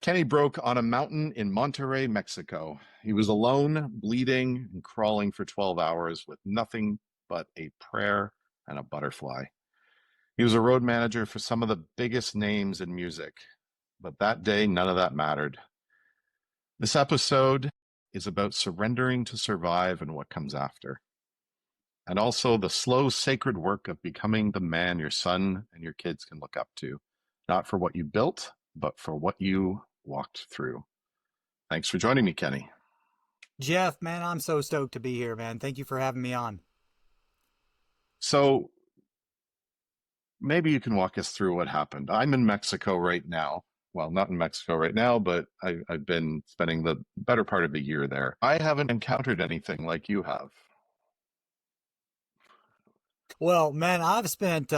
Kenny broke on a mountain in Monterrey, Mexico. He was alone, bleeding, and crawling for 12 hours with nothing but a prayer and a butterfly. He was a road manager for some of the biggest names in music, but that day, none of that mattered. This episode is about surrendering to survive and what comes after, and also the slow, sacred work of becoming the man your son and your kids can look up to, not for what you built, but for what you walked through. Thanks for joining me, Kenny. Jeff, man, I'm so stoked to be here, man. Thank you for having me on. So maybe you can walk us through what happened. I'm in Mexico right now. Well, not in Mexico right now, but I've been spending the better part of the year there. I haven't encountered anything like you have. Well, man, I've spent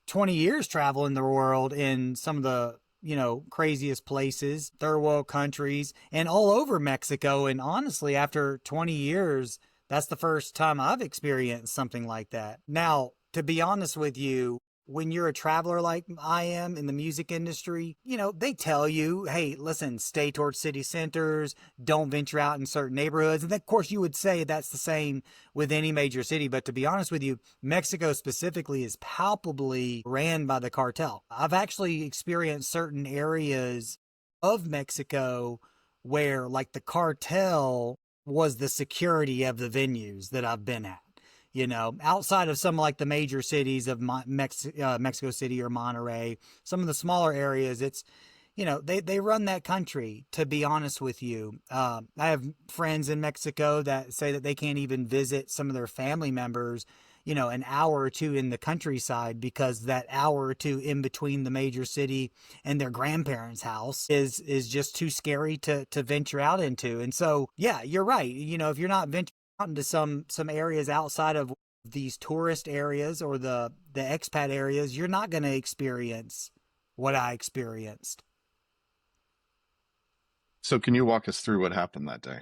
20 years traveling the world in some of the, craziest places, third world countries, and all over Mexico. And honestly, after 20 years, that's the first time I've experienced something like that. Now, to be honest with you, when you're a traveler like I am in the music industry, they tell you, hey, listen, stay towards city centers, don't venture out in certain neighborhoods. And of course, you would say that's the same with any major city. But to be honest with you, Mexico specifically is palpably ran by the cartel. I've actually experienced certain areas of Mexico where, like, the cartel was the security of the venues that I've been at. Outside of some like the major cities of Mexico City or Monterrey, some of the smaller areas, they run that country, to be honest with you. I have friends in Mexico that say that they can't even visit some of their family members, an hour or two in the countryside because that hour or two in between the major city and their grandparents' house is just too scary to venture out into. And so, yeah, you're right. If you're not venturing out into some areas outside of these tourist areas or the expat areas, you're not going to experience what I experienced. So can you walk us through what happened that day?